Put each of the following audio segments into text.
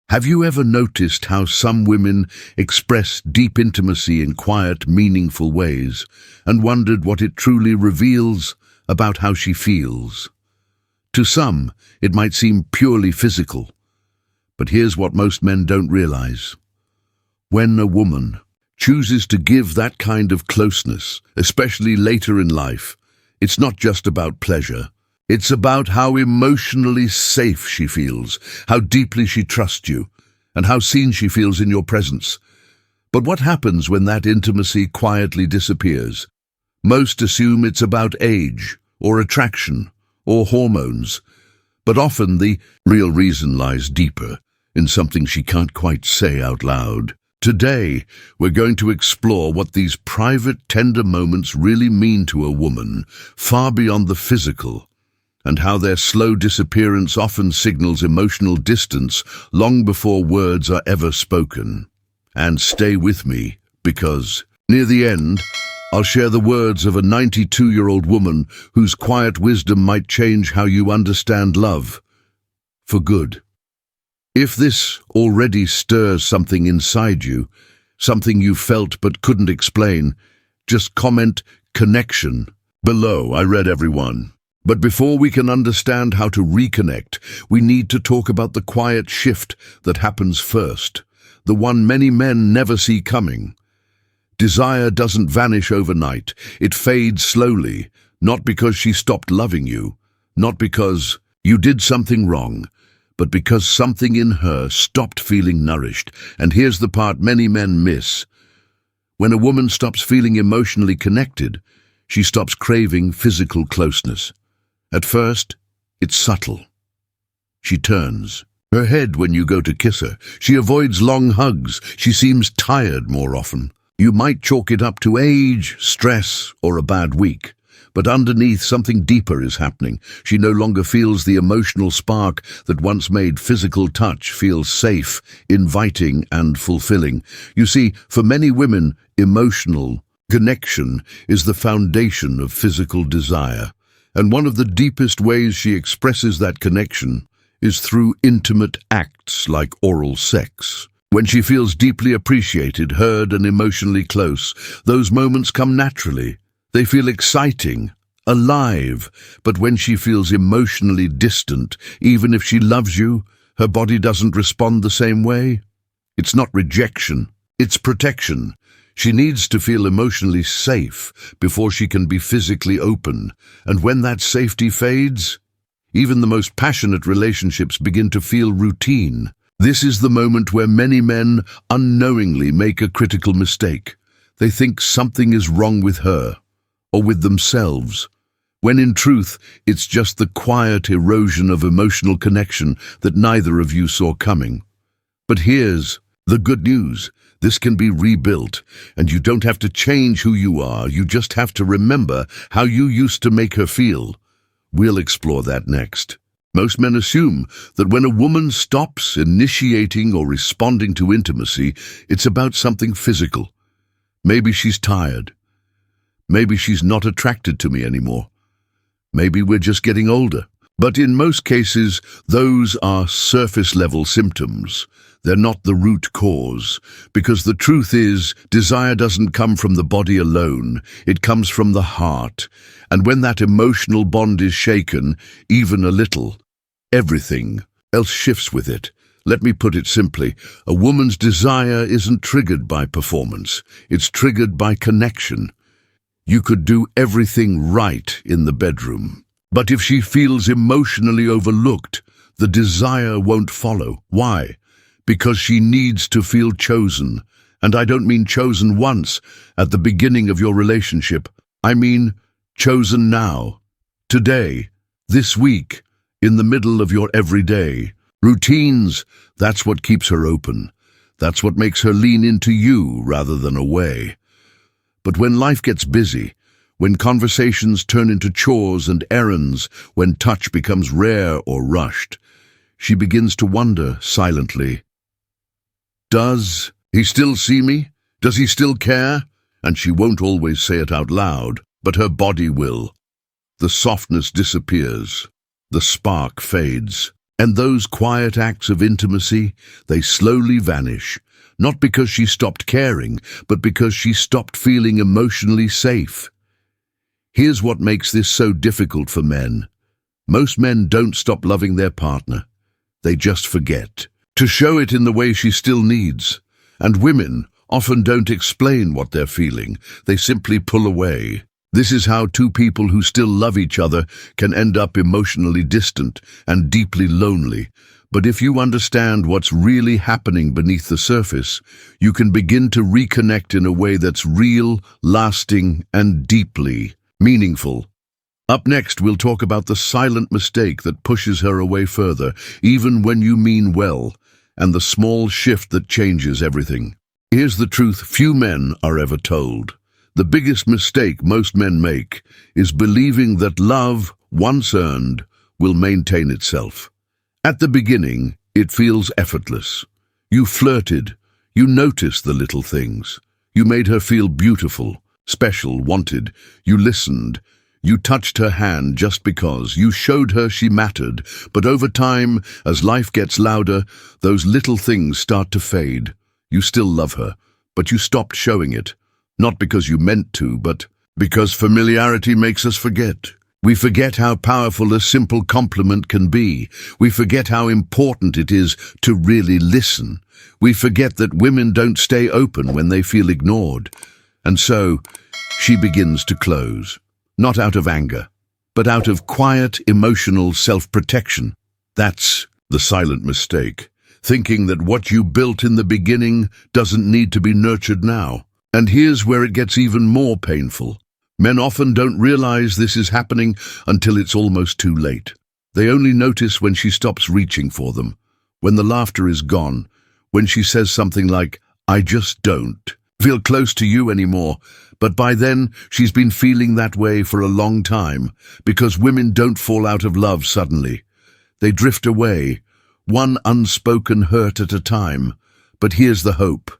Have you ever noticed how some women express deep intimacy in quiet, meaningful ways, and wondered what it truly reveals about how she feels? To some, it might seem purely physical, but here's what most men don't realize. When a woman chooses to give that kind of closeness, especially later in life, it's not just about pleasure. It's about how emotionally safe she feels, how deeply she trusts you, and how seen she feels in your presence. But what happens when that intimacy quietly disappears? Most assume it's about age, or attraction, or hormones. But often the real reason lies deeper, in something she can't quite say out loud. Today, we're going to explore what these private, tender moments really mean to a woman, far beyond the physical, and how their slow disappearance often signals emotional distance long before words are ever spoken. And stay with me, because near the end, I'll share the words of a 92-year-old woman whose quiet wisdom might change how you understand love for good. If this already stirs something inside you, something you felt but couldn't explain, just comment "connection" below. I read everyone. But before we can understand how to reconnect, we need to talk about the quiet shift that happens first, the one many men never see coming. Desire doesn't vanish overnight. It fades slowly, not because she stopped loving you, not because you did something wrong, but because something in her stopped feeling nourished. And here's the part many men miss. When a woman stops feeling emotionally connected, she stops craving physical closeness. At first, it's subtle. She turns her head when you go to kiss her. She avoids long hugs. She seems tired more often. You might chalk it up to age, stress, or a bad week. But underneath, something deeper is happening. She no longer feels the emotional spark that once made physical touch feel safe, inviting, and fulfilling. You see, for many women, emotional connection is the foundation of physical desire. And one of the deepest ways she expresses that connection is through intimate acts like oral sex. When she feels deeply appreciated, heard, and emotionally close, those moments come naturally. They feel exciting, alive. But when she feels emotionally distant, even if she loves you, her body doesn't respond the same way. It's not rejection, it's protection. She needs to feel emotionally safe before she can be physically open. And when that safety fades, even the most passionate relationships begin to feel routine. This is the moment where many men unknowingly make a critical mistake. They think something is wrong with her, or with themselves, when in truth, it's just the quiet erosion of emotional connection that neither of you saw coming. But here's the good news. This can be rebuilt, and you don't have to change who you are. You just have to remember how you used to make her feel. We'll explore that next. Most men assume that when a woman stops initiating or responding to intimacy, it's about something physical. Maybe she's tired. Maybe she's not attracted to me anymore. Maybe we're just getting older. But in most cases, those are surface-level symptoms. They're not the root cause, because the truth is, desire doesn't come from the body alone. It comes from the heart. And when that emotional bond is shaken, even a little, everything else shifts with it. Let me put it simply. A woman's desire isn't triggered by performance. It's triggered by connection. You could do everything right in the bedroom, but if she feels emotionally overlooked, the desire won't follow. Why? Because she needs to feel chosen. And I don't mean chosen once, at the beginning of your relationship. I mean chosen now, today, this week, in the middle of your everyday. Routines, that's what keeps her open. That's what makes her lean into you rather than away. But when life gets busy, when conversations turn into chores and errands, when touch becomes rare or rushed, she begins to wonder silently, does he still see me? Does he still care? And she won't always say it out loud, but her body will. The softness disappears. The spark fades. And those quiet acts of intimacy, they slowly vanish, not because she stopped caring, but because she stopped feeling emotionally safe. Here's what makes this so difficult for men. Most men don't stop loving their partner. They just forget to show it in the way she still needs. And women often don't explain what they're feeling. They simply pull away. This is how two people who still love each other can end up emotionally distant and deeply lonely. But if you understand what's really happening beneath the surface, you can begin to reconnect in a way that's real, lasting, and deeply meaningful. Up next, we'll talk about the silent mistake that pushes her away further, even when you mean well, and the small shift that changes everything. Here's the truth few men are ever told. The biggest mistake most men make is believing that love, once earned, will maintain itself. At the beginning, it feels effortless. You flirted. You noticed the little things. You made her feel beautiful, special, wanted. You listened. You touched her hand just because. You showed her she mattered. But over time, as life gets louder, those little things start to fade. You still love her, but you stopped showing it. Not because you meant to, but because familiarity makes us forget. We forget how powerful a simple compliment can be. We forget how important it is to really listen. We forget that women don't stay open when they feel ignored. And so, she begins to close. Not out of anger, but out of quiet, emotional self-protection. That's the silent mistake. Thinking that what you built in the beginning doesn't need to be nurtured now. And here's where it gets even more painful. Men often don't realize this is happening until it's almost too late. They only notice when she stops reaching for them, when the laughter is gone, when she says something like, "I just don't feel close to you anymore." But by then, she's been feeling that way for a long time, because women don't fall out of love suddenly. They drift away, one unspoken hurt at a time. But here's the hope.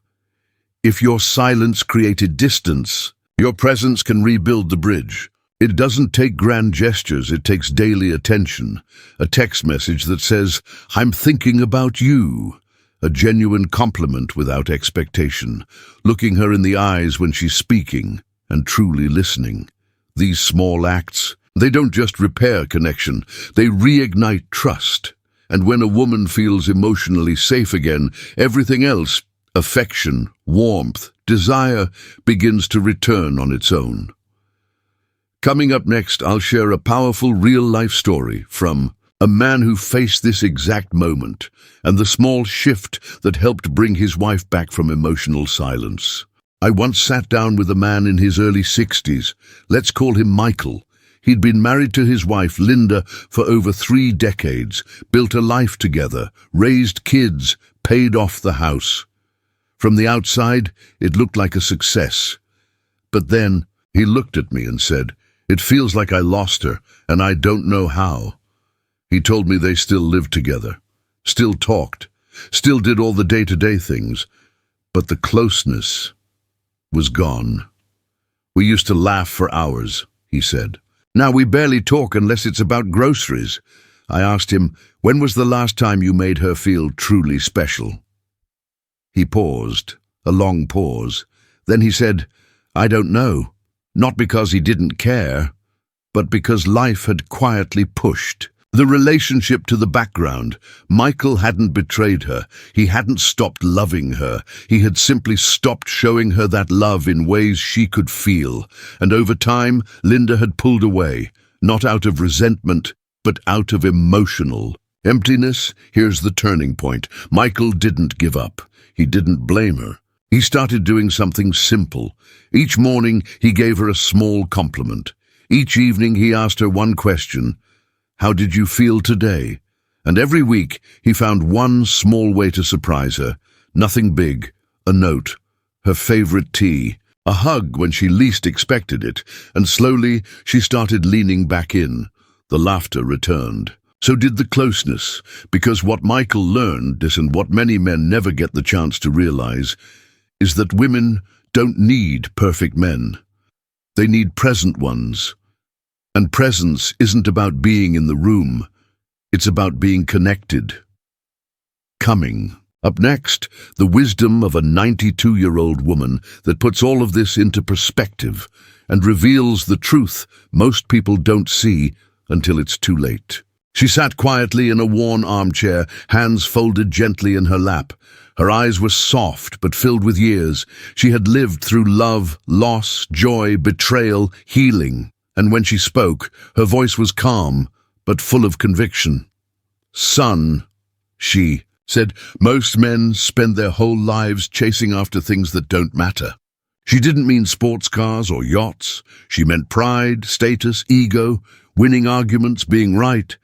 If your silence created distance, your presence can rebuild the bridge. It doesn't take grand gestures, it takes daily attention. A text message that says, "I'm thinking about you." A genuine compliment without expectation. Looking her in the eyes when she's speaking and truly listening. These small acts, they don't just repair connection, they reignite trust. And when a woman feels emotionally safe again, everything else, affection, warmth, desire, begins to return on its own. Coming up next, I'll share a powerful real-life story from a man who faced this exact moment and the small shift that helped bring his wife back from emotional silence. I once sat down with a man in his early 60s. Let's call him Michael. He'd been married to his wife, Linda, for over 3 decades, built a life together, raised kids, paid off the house. From the outside, it looked like a success. But then, he looked at me and said, "It feels like I lost her, and I don't know how." He told me they still lived together, still talked, still did all the day-to-day things, but the closeness was gone. "We used to laugh for hours," he said. "Now we barely talk unless it's about groceries." I asked him, "When was the last time you made her feel truly special?" He paused, a long pause. Then he said, "I don't know. Not because he didn't care, but because life had quietly pushed the relationship to the background." Michael hadn't betrayed her. He hadn't stopped loving her. He had simply stopped showing her that love in ways she could feel. And over time, Linda had pulled away, not out of resentment, but out of emotional emptiness. Here's the turning point. Michael didn't give up. He didn't blame her. He started doing something simple. Each morning, he gave her a small compliment. Each evening, he asked her one question: "How did you feel today?" And every week, he found one small way to surprise her. Nothing big. A note. Her favorite tea. A hug when she least expected it. And slowly, she started leaning back in. The laughter returned. So did the closeness. Because what Michael learned, and what many men never get the chance to realize, is that women don't need perfect men. They need present ones. And presence isn't about being in the room. It's about being connected. Coming. Up next, the wisdom of a 92-year-old woman that puts all of this into perspective and reveals the truth most people don't see until it's too late. She sat quietly in a worn armchair, hands folded gently in her lap. Her eyes were soft but filled with years. She had lived through love, loss, joy, betrayal, healing. And when she spoke, her voice was calm but full of conviction. "Son," she said, "most men spend their whole lives chasing after things that don't matter." She didn't mean sports cars or yachts. She meant pride, status, ego, winning arguments, being right.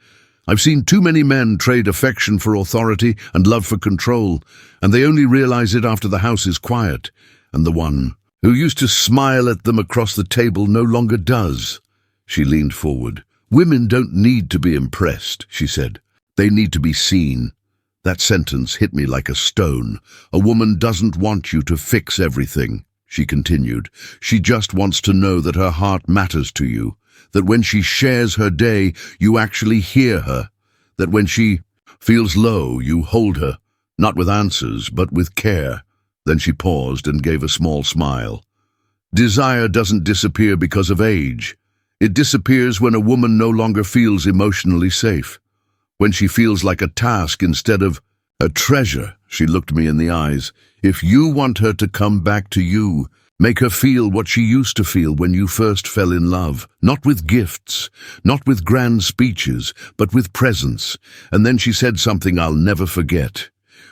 I've seen too many men trade affection for authority and love for control, and they only realize it after the house is quiet, and the one who used to smile at them across the table no longer does. She leaned forward. "Women don't need to be impressed," she said. "They need to be seen." That sentence hit me like a stone. "A woman doesn't want you to fix everything," she continued. "She just wants to know that her heart matters to you, that when she shares her day, you actually hear her, that when she feels low, you hold her, not with answers, but with care." Then she paused and gave a small smile. "Desire doesn't disappear because of age. It disappears when a woman no longer feels emotionally safe, when she feels like a task instead of a treasure." She looked me in the eyes. "If you want her to come back to you, make her feel what she used to feel when you first fell in love, not with gifts, not with grand speeches, but with presence." And then she said something I'll never forget.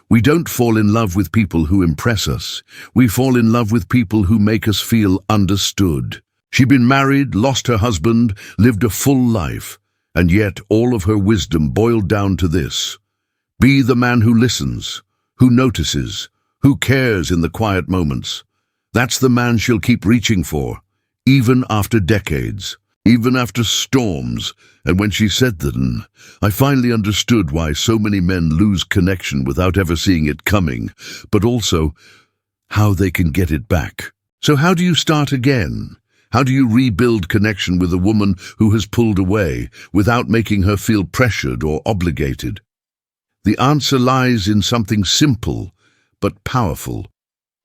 "We don't fall in love with people who impress us. We fall in love with people who make us feel understood." She'd been married, lost her husband, lived a full life, and yet all of her wisdom boiled down to this: be the man who listens, who notices, who cares in the quiet moments. That's the man she'll keep reaching for, even after decades, even after storms. And when she said that, I finally understood why so many men lose connection without ever seeing it coming, but also how they can get it back. So how do you start again? How do you rebuild connection with a woman who has pulled away without making her feel pressured or obligated? The answer lies in something simple but powerful.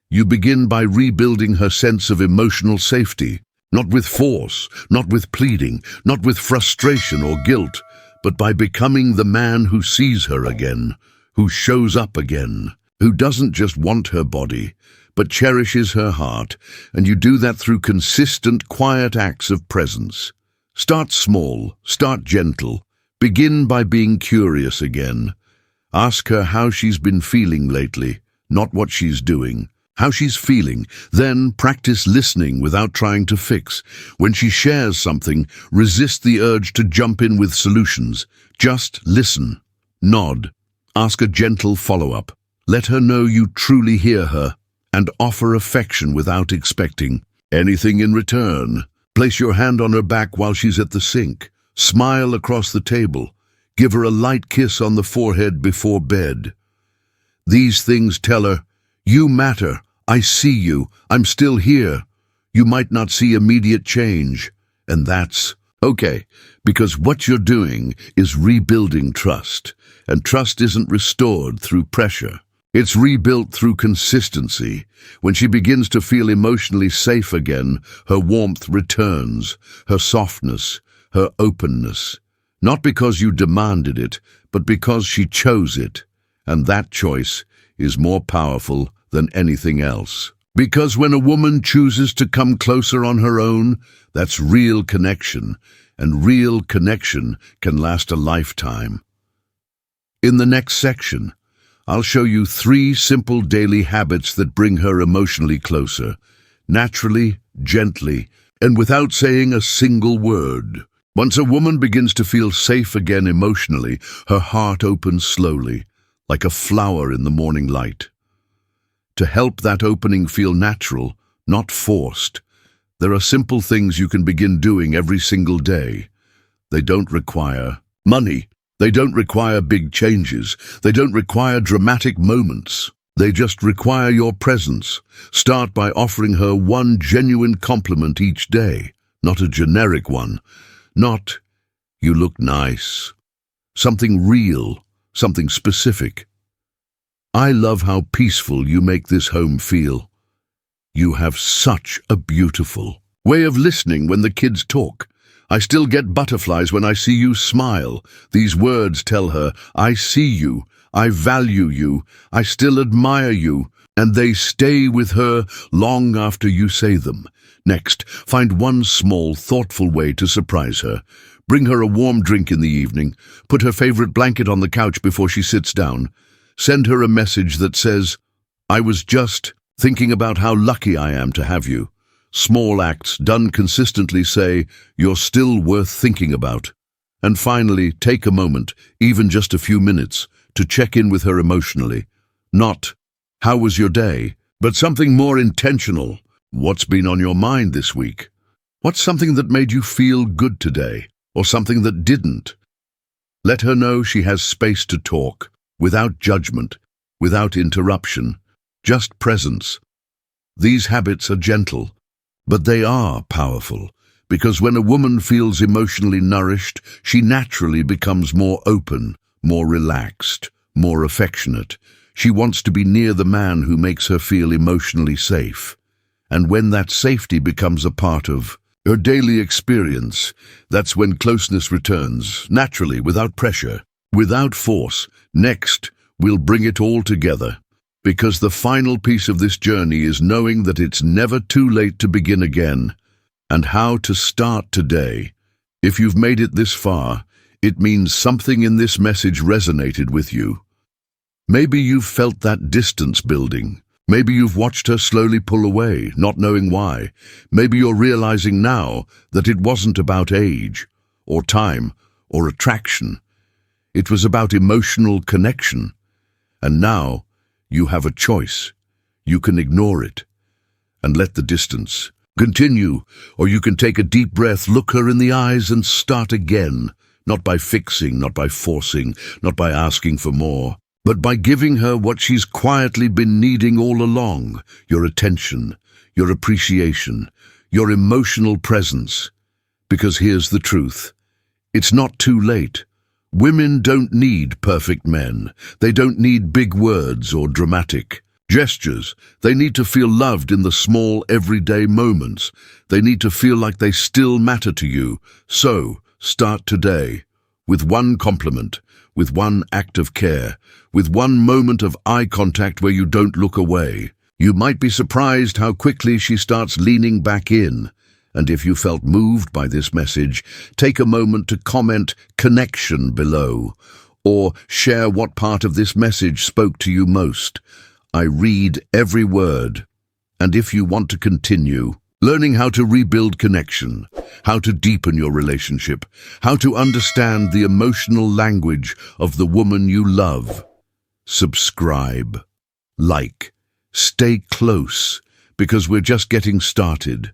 You begin by rebuilding her sense of emotional safety, not with force, not with pleading, not with frustration or guilt, but by becoming the man who sees her again, who shows up again, who doesn't just want her body, but cherishes her heart. And you do that through consistent, quiet acts of presence. Start small, start gentle. Begin by being curious again. Ask her how she's been feeling lately, not what she's doing. How she's feeling. Then practice listening without trying to fix. When she shares something, resist the urge to jump in with solutions. Just listen. Nod. Ask a gentle follow-up. Let her know you truly hear her, and offer affection without expecting anything in return. Place your hand on her back while she's at the sink. Smile across the table. Give her a light kiss on the forehead before bed. These things tell her, you matter, I see you, I'm still here. You might not see immediate change, and that's okay, because what you're doing is rebuilding trust, and trust isn't restored through pressure. It's rebuilt through consistency. When she begins to feel emotionally safe again, her warmth returns, her softness, her openness. Not because you demanded it, but because she chose it. And that choice is more powerful than anything else. Because when a woman chooses to come closer on her own, that's real connection, and real connection can last a lifetime. In the next section, I'll show you 3 simple daily habits that bring her emotionally closer, naturally, gently, and without saying a single word. Once a woman begins to feel safe again emotionally, her heart opens slowly, like a flower in the morning light. To help that opening feel natural, not forced, there are simple things you can begin doing every single day. They don't require money. They don't require big changes. They don't require dramatic moments. They just require your presence. Start by offering her one genuine compliment each day, not a generic one. Not, you look nice. something real, something specific. I love how peaceful you make this home feel. You have such a beautiful way of listening when the kids talk. I still get butterflies when I see you smile. These words tell her, I see you, I value you, I still admire you, and they stay with her long after you say them. Next, find one small, thoughtful way to surprise her. Bring her a warm drink in the evening. Put her favorite blanket on the couch before she sits down. Send her a message that says, I was just thinking about how lucky I am to have you. Small acts done consistently say, you're still worth thinking about. And finally, take a moment, even just a few minutes, to check in with her emotionally. Not, how was your day? But something more intentional. What's been on your mind this week? What's something that made you feel good today? Or something that didn't? Let her know she has space to talk, without judgment, without interruption, just presence. These habits are gentle, but they are powerful, because when a woman feels emotionally nourished, she naturally becomes more open, more relaxed, more affectionate. She wants to be near the man who makes her feel emotionally safe. And when that safety becomes a part of her daily experience, that's when closeness returns, naturally, without pressure, without force. Next, we'll bring it all together. Because the final piece of this journey is knowing that it's never too late to begin again, and how to start today. If you've made it this far, it means something in this message resonated with you. Maybe you've felt that distance building. Maybe you've watched her slowly pull away, not knowing why. Maybe you're realizing now that it wasn't about age, or time, or attraction. It was about emotional connection. And now, you have a choice. You can ignore it and let the distance continue, or you can take a deep breath, look her in the eyes and start again, not by fixing, not by forcing, not by asking for more, but by giving her what she's quietly been needing all along, your attention, your appreciation, your emotional presence. Because here's the truth. It's not too late. Women don't need perfect men. They don't need big words or dramatic gestures. They need to feel loved in the small, everyday moments. They need to feel like they still matter to you. So, start today with one compliment, with one act of care, with one moment of eye contact where you don't look away. You might be surprised how quickly she starts leaning back in. And if you felt moved by this message, take a moment to comment "connection" below, or share what part of this message spoke to you most. I read every word. And if you want to continue learning how to rebuild connection, how to deepen your relationship, how to understand the emotional language of the woman you love, subscribe, like, stay close, because we're just getting started.